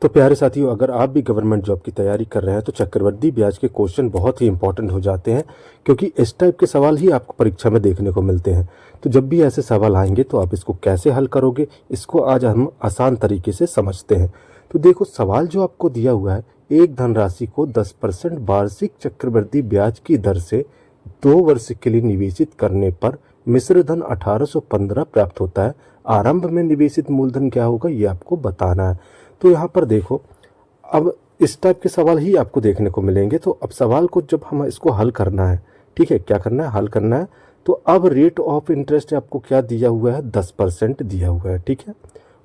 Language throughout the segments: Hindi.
तो प्यारे साथियों, अगर आप भी गवर्नमेंट जॉब की तैयारी कर रहे हैं तो चक्रवृद्धि ब्याज के क्वेश्चन बहुत ही इंपॉर्टेंट हो जाते हैं, क्योंकि इस टाइप के सवाल ही आपको परीक्षा में देखने को मिलते हैं। तो जब भी ऐसे सवाल आएंगे तो आप इसको कैसे हल करोगे, इसको आज हम आसान तरीके से समझते हैं। तो देखो, सवाल जो आपको दिया हुआ है, एक धनराशि को 10% वार्षिक चक्रवृद्धि ब्याज की दर से 2 वर्ष के लिए निवेशित करने पर मिश्र धन 1815 प्राप्त होता है। आरंभ में निवेशित मूलधन क्या होगा, ये आपको बताना है। तो यहाँ पर देखो, अब इस टाइप के सवाल ही आपको देखने को मिलेंगे। तो अब सवाल को जब हम इसको हल करना है, ठीक है, क्या करना है, हल करना है। तो अब रेट ऑफ इंटरेस्ट आपको क्या दिया हुआ है, 10% दिया हुआ है, ठीक है,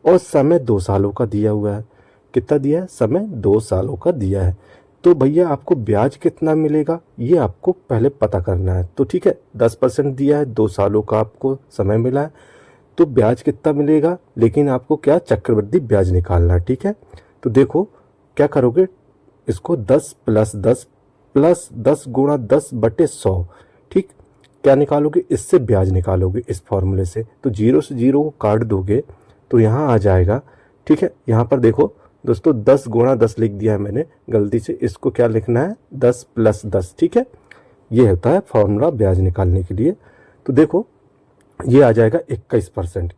और समय 2 सालों का दिया हुआ है। कितना दिया है, समय 2 सालों का दिया है। तो भैया आपको ब्याज कितना मिलेगा, ये आपको पहले पता करना है। तो ठीक है, 10% दिया है, 2 सालों का आपको समय मिला है, तो ब्याज कितना मिलेगा, लेकिन आपको क्या चक्रवृद्धि ब्याज निकालना है, ठीक है। तो देखो क्या करोगे, इसको 10 + 10 + 10 × 10/100, ठीक, क्या निकालोगे, इससे ब्याज निकालोगे इस फॉर्मूले से। तो 0 से 0 को काट दोगे तो यहाँ आ जाएगा, ठीक है। यहाँ पर देखो दोस्तों, 10 × 10 लिख दिया है मैंने गलती से, इसको क्या लिखना है, 10 + 10, ठीक है। ये होता है फॉर्मूला ब्याज निकालने के लिए। तो देखो ये आ जाएगा 21%,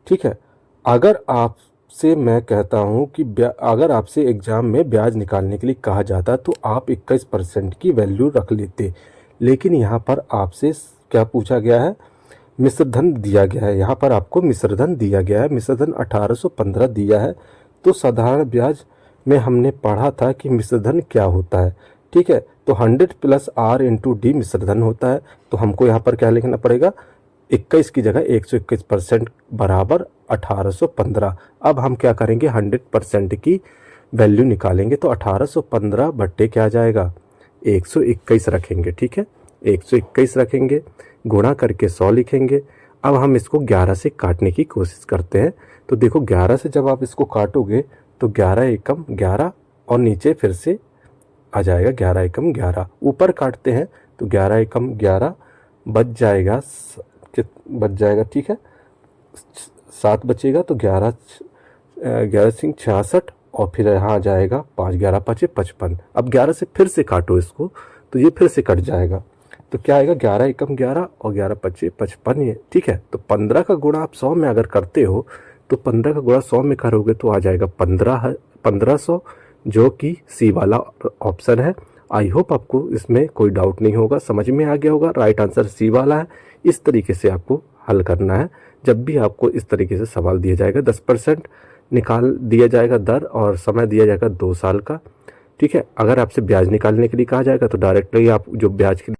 ठीक है। अगर आपसे मैं कहता हूँ कि अगर आपसे एग्ज़ाम में ब्याज निकालने के लिए कहा जाता तो आप 21% की वैल्यू रख लेते, लेकिन यहाँ पर आपसे क्या पूछा गया है, मिश्रधन दिया गया है। यहाँ पर आपको मिश्रधन दिया गया है, मिश्रधन 1815 दिया है। तो साधारण ब्याज में हमने पढ़ा था कि मिश्रधन क्या होता है, ठीक है। तो 100 + R × D मिश्रधन होता है। तो हमको यहाँ पर क्या लिखना पड़ेगा, 21 की जगह 121% बराबर 1815। अब हम क्या करेंगे, 100% की वैल्यू निकालेंगे। तो 1815 बट्टे क्या आ जाएगा, 121 रखेंगे, ठीक है, 121 रखेंगे, गुणा करके 100 लिखेंगे। अब हम इसको 11 से काटने की कोशिश करते हैं। तो देखो 11 से जब आप इसको काटोगे तो 11 एकम 11 और नीचे फिर से आ जाएगा 11 एकम 11। ऊपर काटते हैं तो 11 एकम 11 बच जाएगा, ठीक है, 7 बचेगा। तो 11 11 × 66 और फिर यहाँ आ जाएगा 5 11 5 55। अब 11 से फिर से काटो इसको तो ये फिर से कट जाएगा। तो क्या आएगा, 11 एकम 11 और 11 5 55, ये ठीक है। तो 15 का गुणा आप 100 में अगर करते हो तो 15 का गुणा 100 में करोगे तो आ जाएगा 1500, जो कि सी वाला ऑप्शन है। आई होप आपको इसमें कोई डाउट नहीं होगा, समझ में आ गया होगा। राइट आंसर सी वाला है। इस तरीके से आपको हल करना है। जब भी आपको इस तरीके से सवाल दिया जाएगा, 10% निकाल दिया जाएगा दर और समय दिया जाएगा 2 साल का, ठीक है। अगर आपसे ब्याज निकालने के लिए कहा जाएगा तो डायरेक्टली आप जो ब्याज की